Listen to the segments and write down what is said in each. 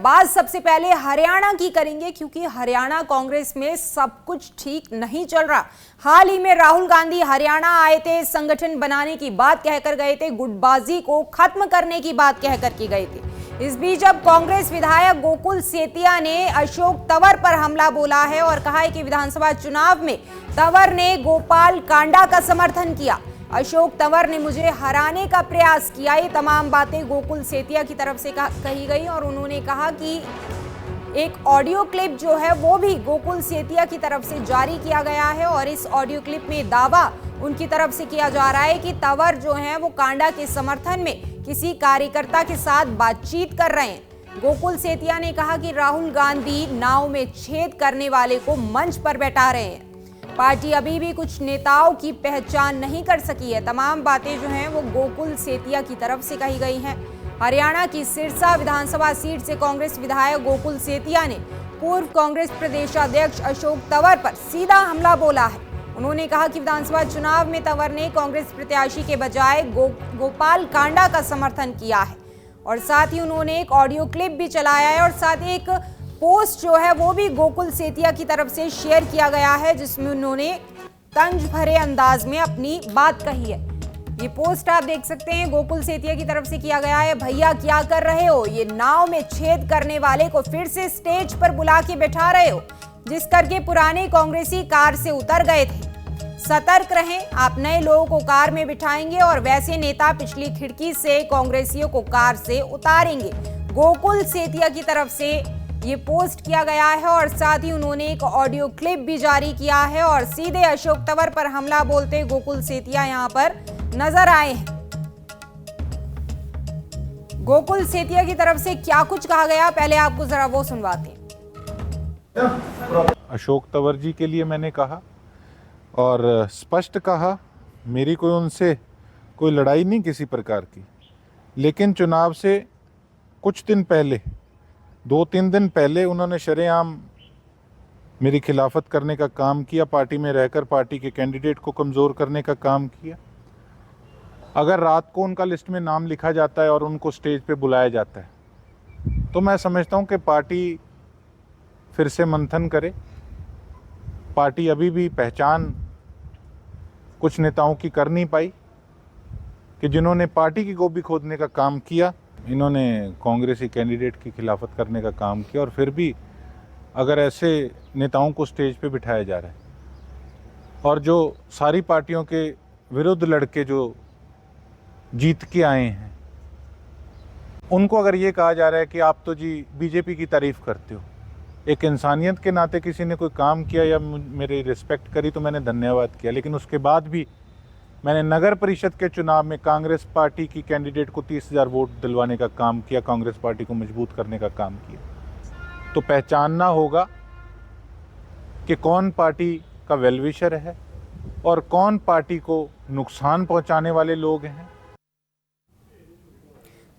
बात सबसे पहले हरियाणा की करेंगे, क्योंकि हरियाणा कांग्रेस में सब कुछ ठीक नहीं चल रहा। हाल ही में राहुल गांधी हरियाणा आए थे, संगठन बनाने की बात कहकर गए थे, गुटबाजी को खत्म करने की बात कहकर के गए थे। इस बीच अब कांग्रेस विधायक गोकुल सेतिया ने अशोक तंवर पर हमला बोला है और कहा है कि विधानसभा चुनाव में तंवर ने गोपाल कांडा का समर्थन किया। अशोक तंवर ने मुझे हराने का प्रयास किया। ये तमाम बातें गोकुल सेतिया की तरफ से कही गई और उन्होंने कहा कि एक ऑडियो क्लिप जो है वो भी गोकुल सेतिया की तरफ से जारी किया गया है और इस ऑडियो क्लिप में दावा उनकी तरफ से किया जा रहा है कि तंवर जो है वो कांडा के समर्थन में किसी कार्यकर्ता के साथ बातचीत कर रहे हैं। गोकुल सेतिया ने कहा कि राहुल गांधी नाव में छेद करने वाले को मंच पर बैठा रहे हैं। पार्टी अभी भी कुछ नेताओं की पहचान नहीं कर सकी है। तमाम बातें जो हैं वो गोकुल सेतिया की तरफ से कही गई हैं। हरियाणा की सिरसा विधानसभा सीट से कांग्रेस विधायक गोकुल सेतिया ने पूर्व कांग्रेस प्रदेशाध्यक्ष अशोक तंवर पर सीधा हमला बोला है। उन्होंने कहा कि विधानसभा चुनाव में तंवर ने कांग्रेस प्रत्याशी के बजाय गोपाल कांडा का समर्थन किया है और साथ ही उन्होंने एक ऑडियो क्लिप भी चलाया है और साथ ही एक पोस्ट जो है वो भी गोकुल सेतिया की तरफ से शेयर किया गया है, जिसमें उन्होंने तंज भरे अंदाज में अपनी बात कही है। ये पोस्ट आप देख सकते हैं, गोकुल सेतिया की तरफ से किया गया है। भैया क्या कर रहे हो, ये नाव में छेद करने वाले को फिर से स्टेज पर बुला के बैठा रहे हो, जिस करके पुराने कांग्रेसी कार से उतर गए थे। सतर्क रहें, आप नए लोगों को कार में बिठाएंगे और वैसे नेता पिछली खिड़की से कांग्रेसियों को कार से उतारेंगे। गोकुल सेतिया की तरफ से ये पोस्ट किया गया है और साथ ही उन्होंने एक ऑडियो क्लिप भी जारी किया है और सीधे अशोक तंवर पर हमला बोलते गोकुल सेतिया यहां पर नजर आए हैं। गोकुल सेतिया की तरफ से क्या कुछ कहा गया, पहले आपको जरा वो सुनवाते हैं। अशोक तंवर जी के लिए मैंने कहा और स्पष्ट कहा, मेरी कोई उनसे कोई लड़ाई नहीं किसी प्रकार की, लेकिन चुनाव से कुछ दिन पहले 2-3 दिन पहले उन्होंने शरेआम मेरी खिलाफत करने का काम किया, पार्टी में रहकर पार्टी के कैंडिडेट को कमज़ोर करने का काम किया। अगर रात को उनका लिस्ट में नाम लिखा जाता है और उनको स्टेज पे बुलाया जाता है तो मैं समझता हूं कि पार्टी फिर से मंथन करे। पार्टी अभी भी पहचान कुछ नेताओं की कर नहीं पाई कि जिन्होंने पार्टी की गोभी खोदने का काम किया, इन्होंने कांग्रेसी कैंडिडेट की खिलाफत करने का काम किया और फिर भी अगर ऐसे नेताओं को स्टेज पे बिठाया जा रहा है और जो सारी पार्टियों के विरुद्ध लड़के जो जीत के आए हैं उनको अगर ये कहा जा रहा है कि आप तो जी बीजेपी की तारीफ करते हो, एक इंसानियत के नाते किसी ने कोई काम किया या मेरी रिस्पेक्ट करी तो मैंने धन्यवाद किया, लेकिन उसके बाद भी मैंने नगर परिषद के चुनाव में कांग्रेस पार्टी की कैंडिडेट को 30,000 वोट दिलवाने का काम किया, कांग्रेस पार्टी को मजबूत करने का काम किया। तो पहचानना होगा कि कौन पार्टी का वेलविशर है और कौन पार्टी को नुकसान पहुंचाने वाले लोग हैं।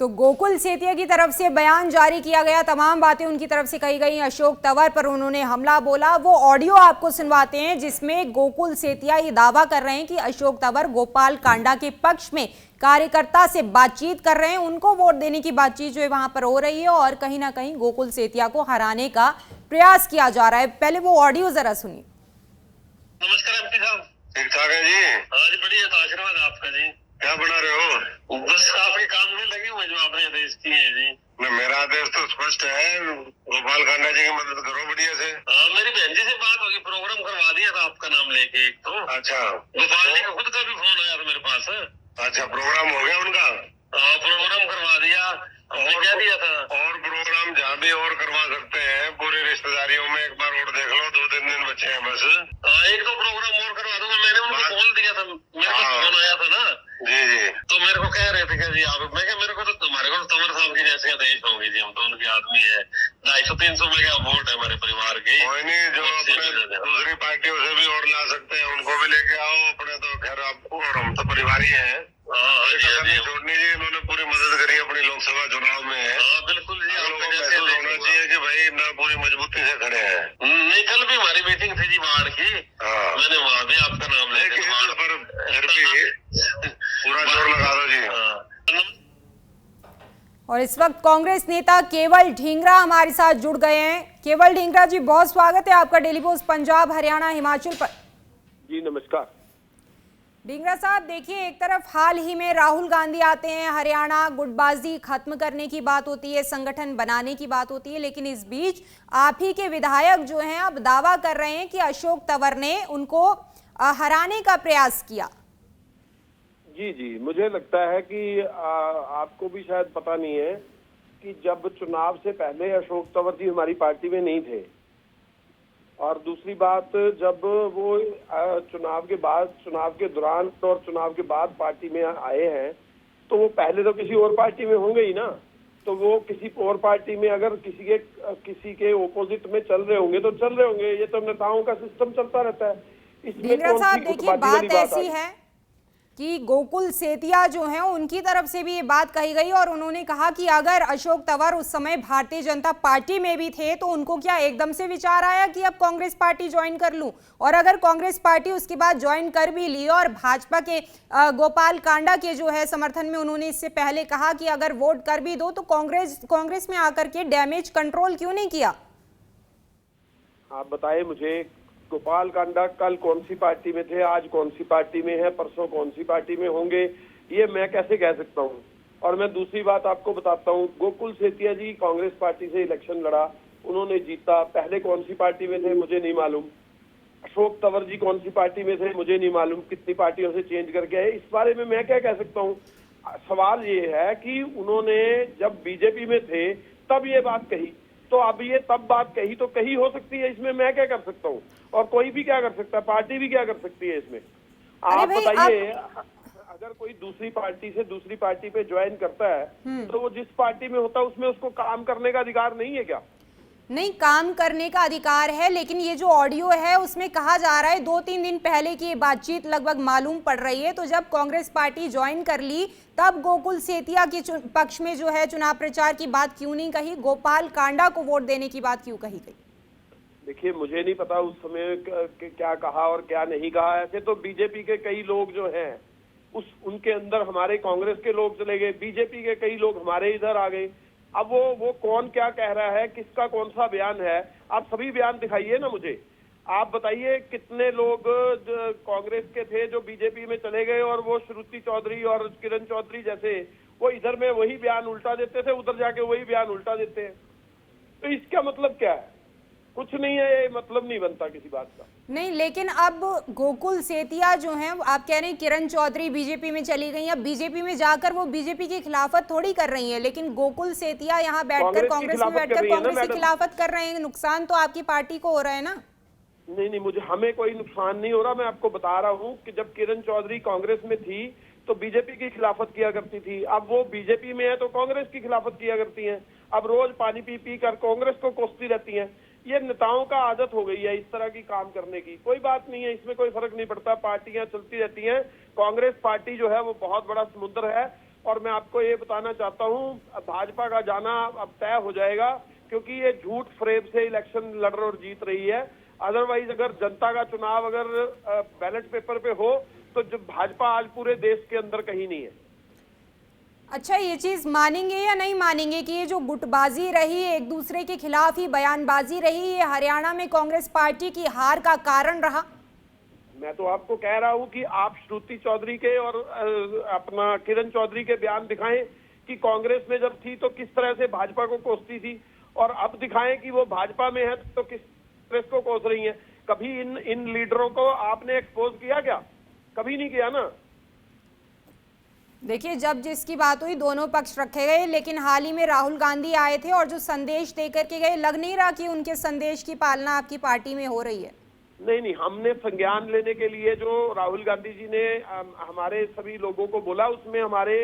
तो गोकुल सेतिया की तरफ से बयान जारी किया गया, तमाम बातें उनकी तरफ से कही गई। अशोक तंवर पर उन्होंने हमला बोला, वो ऑडियो आपको सुनवाते हैं जिसमें गोकुल सेतिया ये दावा कर रहे हैं कि अशोक तंवर गोपाल कांडा के पक्ष में कार्यकर्ता से बातचीत कर रहे हैं, उनको वोट देने की बातचीत जो है वहां पर हो रही है और कहीं ना कहीं गोकुल सेतिया को हराने का प्रयास किया जा रहा है। पहले वो ऑडियो जरा सुनिए। नमस्कार एमपी साहब, ठीक ठाक है जी? हाँ जी, बढ़िया, तो आशीर्वाद आपका जी। क्या बना रहे हो? बस आपके काम में लगे हुए जो आपने आदेश किए हैं जी। मेरा आदेश तो स्पष्ट है, गोपाल कांडा जी की मदद करो बढ़िया से। हाँ, मेरी बहन जी से बात होगी, प्रोग्राम करवा दिया था आपका नाम लेके एक तो। अच्छा, गोपाल जी का खुद का भी फोन आया था मेरे पास। अच्छा, प्रोग्राम हो गया उनका? हाँ, प्रोग्राम करवा दिया और क्या दिया था। और प्रोग्राम जहाँ भी और करवा सकते हैं, पूरी रिश्तेदारियों में एक बार और देख लो, 2-3 दिन बचे हैं बस। एक दो प्रोग्राम और करवा दूंगा, मैंने उनको बोल दिया था, मेरे को फोन आया था ना जी जी, तो मेरे को कह रहे थे कि जी आप, मैं क्या, मेरे को तो तुम्हारे को तंवर साहब की जैसे आदेश होंगे जी, हम तो उनके आदमी है। 250-300 में क्या वोट है हमारे परिवार के। कोई नहीं, जो अपने दूसरी पार्टियों से भी और ला सकते हैं उनको भी लेके आओ, अपने तो खैर आपको और हम तो परिवार ही है। छोड़नी जी, इन्होंने पूरी मदद करी अपनी लोकसभा चुनाव में। बिल्कुल जी, महसूस होना चाहिए कि भाई ना पूरी मजबूती से खड़े हैं। नहीं, कल भी हमारी मीटिंग थी जी बाढ़ की, मैंने वहाँ भी आपका नाम लेके पूरा जोर लगा दो जी। और इस वक्त कांग्रेस नेता केवल ढींगरा हमारे साथ जुड़ गए हैं। केवल ढींगरा जी, बहुत स्वागत है आपका डेली पोस्ट पंजाब हरियाणा हिमाचल पर। जी नमस्कार। ढींगरा साहब, देखिए, एक तरफ हाल ही में राहुल गांधी आते हैं, हरियाणा गुटबाजी खत्म करने की बात होती है, संगठन बनाने की बात होती है, लेकिन इस बीच आप ही के विधायक जो हैं अब दावा कर रहे हैं कि अशोक तंवर ने उनको हराने का प्रयास किया। जी मुझे लगता है कि आपको भी शायद पता नहीं है कि जब चुनाव से पहले अशोक तंवर जी हमारी पार्टी में नहीं थे, और दूसरी बात जब वो चुनाव के बाद, चुनाव के दौरान और चुनाव के बाद पार्टी में आए हैं, तो वो पहले तो किसी और पार्टी में होंगे ही ना। तो वो किसी और पार्टी में अगर किसी के ओपोजिट में चल रहे होंगे तो चल रहे होंगे। ये तो नेताओं का सिस्टम चलता रहता है। इसमें ढींगरा साहब, देखिए, बात ऐसी है कि गोकुल सेतिया जो हैं उनकी तरफ से भी ये बात कही गई और उन्होंने कहा कि अगर अशोक तंवर उस समय भारतीय जनता पार्टी में भी थे तो उनको क्या एकदम से विचार आया कि अब कांग्रेस पार्टी ज्वाइन कर लूं, और अगर कांग्रेस पार्टी उसके बाद ज्वाइन कर भी ली और भाजपा के गोपाल कांडा के जो है समर्थन में उन्होंने इससे पहले कहा कि अगर वोट कर भी दो तो कांग्रेस में आकर के डैमेज कंट्रोल क्यों नहीं किया? आप बताइए मुझे, गोपाल कांडा कल कौन सी पार्टी में थे, आज कौन सी पार्टी में है, परसों कौन सी पार्टी में होंगे, ये मैं कैसे कह सकता हूँ। और मैं दूसरी बात आपको बताता हूँ, गोकुल सेतिया जी कांग्रेस पार्टी से इलेक्शन लड़ा, उन्होंने जीता। पहले कौन सी पार्टी में थे मुझे नहीं मालूम। अशोक तंवर जी कौन सी पार्टी में थे मुझे नहीं मालूम, कितनी पार्टियों से चेंज करके आए। इस बारे में मैं क्या कह सकता हूँ। सवाल ये है कि उन्होंने जब बीजेपी में थे तब ये बात कही, तो अब ये तब बात कही तो कही हो सकती है, इसमें मैं क्या कर सकता हूँ, और कोई भी क्या कर सकता है, पार्टी भी क्या कर सकती है इसमें। आप बताइए, अगर कोई दूसरी पार्टी से दूसरी पार्टी पे ज्वाइन करता है तो वो जिस पार्टी में होता है उसमें उसको काम करने का अधिकार नहीं है क्या? नहीं, काम करने का अधिकार है, लेकिन ये जो ऑडियो है उसमें कहा जा रहा है 2-3 दिन पहले की ये बातचीत लगभग मालूम पड़ रही है। तो जब कांग्रेस पार्टी ज्वाइन कर ली तब गोकुल सेतिया के पक्ष में जो है चुनाव प्रचार की बात क्यों नहीं कही, गोपाल कांडा को वोट देने की बात क्यों कही गई? देखिए, मुझे नहीं पता उस समय क्या कहा और क्या नहीं कहा। ऐसे तो बीजेपी के कई लोग जो हैं उनके अंदर हमारे कांग्रेस के लोग चले गए, बीजेपी के कई लोग हमारे इधर आ गए। अब वो कौन क्या कह रहा है, किसका कौन सा बयान है, आप सभी बयान दिखाइए ना मुझे। आप बताइए कितने लोग कांग्रेस के थे जो बीजेपी में चले गए, और वो श्रुति चौधरी और किरण चौधरी जैसे वो इधर में वही बयान उल्टा देते थे, उधर जाके वही बयान उल्टा देते हैं। तो इसका मतलब क्या है? कुछ नहीं है, ये मतलब नहीं बनता किसी बात का। नहीं, लेकिन अब गोकुल सेतिया जो हैं, आप कह रहे हैं किरण चौधरी बीजेपी में चली गई, अब बीजेपी में जाकर वो बीजेपी की खिलाफत थोड़ी कर रही है, लेकिन गोकुल सेतिया यहाँ बैठकर कांग्रेस में बैठकर कांग्रेस की खिलाफत कर रहे हैं। नुकसान तो आपकी पार्टी को हो रहा है ना? नहीं, मुझे हमें कोई नुकसान नहीं हो रहा। मैं आपको बता रहा हूँ कि जब किरण चौधरी कांग्रेस में थी तो बीजेपी की खिलाफत किया करती थी, अब वो बीजेपी में है तो कांग्रेस की खिलाफत किया करती हैं। अब रोज पानी पी पी कर कांग्रेस को कोसती रहती हैं। ये नेताओं का आदत हो गई है इस तरह की काम करने की। कोई बात नहीं है, इसमें कोई फर्क नहीं पड़ता, पार्टियां चलती रहती हैं। कांग्रेस पार्टी जो है वो बहुत बड़ा समुद्र है, और मैं आपको ये बताना चाहता हूँ, भाजपा का जाना अब तय हो जाएगा, क्योंकि ये झूठ फरेब से इलेक्शन लड़ और जीत रही है। अदरवाइज अगर जनता का चुनाव अगर बैलेट पेपर पे हो तो जो भाजपा आज पूरे देश के अंदर कहीं नहीं है। अच्छा, ये चीज मानेंगे या नहीं मानेंगे कि ये जो गुटबाजी रही, एक दूसरे के खिलाफ ही बयानबाजी रही, ये हरियाणा में कांग्रेस पार्टी की हार का कारण रहा? मैं तो आपको कह रहा हूं कि आप श्रुति चौधरी के और अपना किरण चौधरी के बयान दिखाएं कि कांग्रेस में जब थी तो किस तरह से भाजपा को कोसती थी, और अब दिखाएं कि वो भाजपा में है तो किस कांग्रेस को कोस रही हैं। कभी इन लीडरों को आपने एक्सपोज किया क्या? कभी नहीं किया ना। देखिए, जब जिसकी बात हुई दोनों पक्ष रखे गए, लेकिन हाल ही में राहुल गांधी आए थे और जो संदेश देकर के गए, लग नहीं रहा कि उनके संदेश की पालना आपकी पार्टी में हो रही है। नहीं, हमने संज्ञान लेने के लिए जो राहुल गांधी जी ने हमारे सभी लोगों को बोला, उसमें हमारे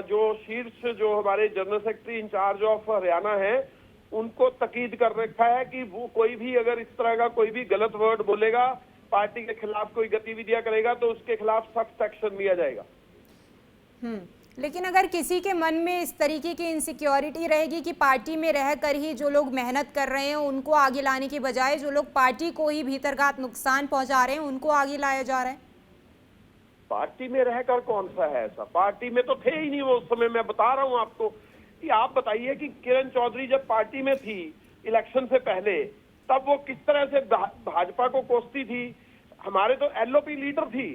जो शीर्ष जो हमारे general secretary in charge of Haryana है उनको ताकीद कर रखा है कि वो कोई भी अगर इस तरह का कोई भी गलत वर्ड बोलेगा, पार्टी के खिलाफ कोई गतिविधियां करेगा तो उसके खिलाफ सख्त एक्शन लिया जाएगा। लेकिन अगर किसी के मन में इस तरीके की इनसिक्योरिटी रहेगी कि पार्टी में रहकर ही जो लोग मेहनत कर रहे हैं उनको आगे लाने की बजाय जो लोग पार्टी को ही भीतरघात नुकसान पहुंचा रहे हैं उनको आगे लाया जा रहा है, पार्टी में रहकर कौन सा है ऐसा? पार्टी में तो थे ही नहीं वो उस समय। मैं बता रहा हूं आपको, कि आप बताइए कि किरण चौधरी जब पार्टी में थी इलेक्शन से पहले, तब वो किस तरह से भाजपा को कोसती थी। हमारे तो एलओपी लीडर थी,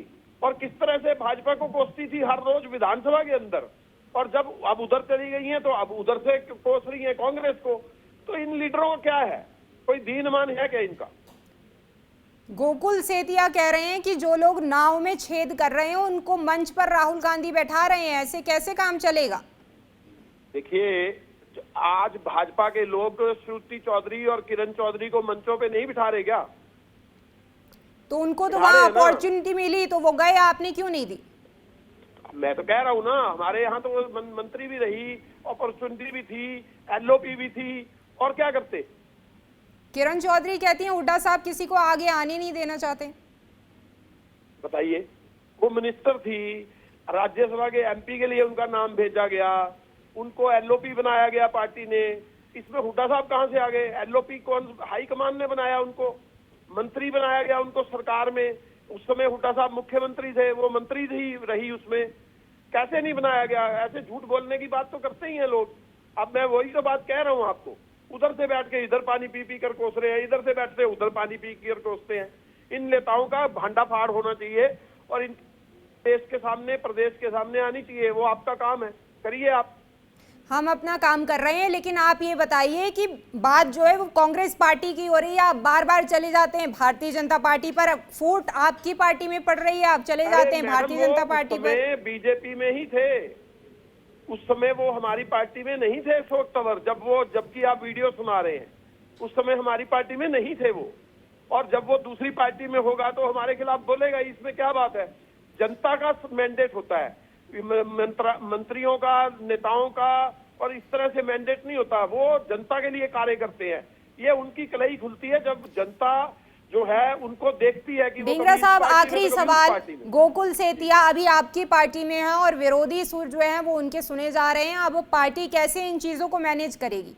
और किस तरह से भाजपा को कोसती थी हर रोज विधानसभा के अंदर, और जब अब उधर चली गई हैं तो अब उधर से कोस रही है कांग्रेस को। तो इन लीडरों का क्या है, कोई दीन ईमान है क्या इनका? गोकुल सेतिया कह रहे हैं कि जो लोग नाव में छेद कर रहे हैं उनको मंच पर राहुल गांधी बैठा रहे हैं, ऐसे कैसे काम चलेगा? देखिए, आज भाजपा के लोग श्रुति चौधरी और किरण चौधरी को मंचों पे नहीं बिठा रहे क्या? तो उनको तो बिठा रहे वहां हैं ना। अपॉर्चुनिटी मिली तो वो गए, आपने क्यों नहीं दी? मैं तो कह रहा हूँ ना, हमारे यहाँ तो वो मंत्री भी रही, अपॉर्चुनिटी भी थी, एलओपी भी थी, और क्या करते? किरण चौधरी कहती हैं हुड्डा साहब किसी को आगे आने नहीं देना चाहते। बताइए, वो मिनिस्टर थी, राज्यसभा के एमपी के लिए उनका नाम भेजा गया, उनको एलओपी बनाया गया पार्टी ने। इसमें हुड्डा साहब कहां से आ गए? एलओपी कौन, हाईकमान ने बनाया उनको, मंत्री बनाया गया उनको सरकार में। उस समय हुड्डा साहब मुख्यमंत्री थे, वो मंत्री ही रही उसमें, कैसे नहीं बनाया गया? ऐसे झूठ बोलने की बात तो करते ही हैं लोग। अब मैं वही तो बात कह रहा हूँ आपको, उधर से बैठ के इधर पानी पी कर कोस रहे हैं, इधर से बैठते उधर पानी पी कर कोसते हैं। इन नेताओं का भांडाफाड़ होना चाहिए, और इन देश के सामने, प्रदेश के सामने आनी चाहिए। वो आपका काम है, करिए आप। हम अपना काम कर रहे हैं, लेकिन आप ये बताइए कि बात जो है वो कांग्रेस पार्टी की हो रही है, आप बार बार चले जाते हैं भारतीय जनता पार्टी पर, फूट आपकी पार्टी में पड़ रही है, आप चले जाते हैं भारतीय जनता पार्टी पर। बीजेपी में ही थे उस समय, वो हमारी पार्टी में नहीं थे इस वक्त। जबकि आप वीडियो सुना रहे हैं, उस समय हमारी पार्टी में नहीं थे वो, और जब वो दूसरी पार्टी में होगा तो हमारे खिलाफ बोलेगा, इसमें क्या बात है? जनता का मैंडेट होता है, मंत्रियों का, नेताओं का, और इस तरह से मैंडेट नहीं होता। वो जनता के लिए कार्य करते हैं, ये उनकी कलई खुलती है जब जनता जो है उनको देखती है कि ढींगरा साहब, आखिरी सवाल, गोकुल सेतिया अभी आपकी पार्टी में है और विरोधी सुर जो है वो उनके सुने जा रहे हैं, अब पार्टी कैसे इन चीजों को मैनेज करेगी?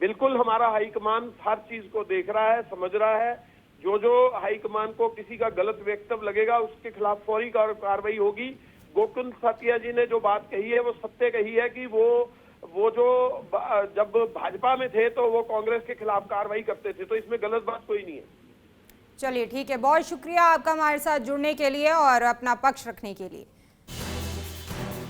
बिल्कुल, हमारा हाईकमान हर चीज को देख रहा है, समझ रहा है। जो हाईकमान को किसी का गलत वक्तव्य लगेगा उसके खिलाफ फौरी कार्रवाई होगी। गोकुल सेतिया जी ने जो बात कही है वो सत्य कही है कि वो जो जब भाजपा में थे तो वो कांग्रेस के खिलाफ कार्रवाई करते थे, तो इसमें गलत बात कोई नहीं है। चलिए ठीक है, बहुत शुक्रिया आपका हमारे साथ जुड़ने के लिए और अपना पक्ष रखने के लिए।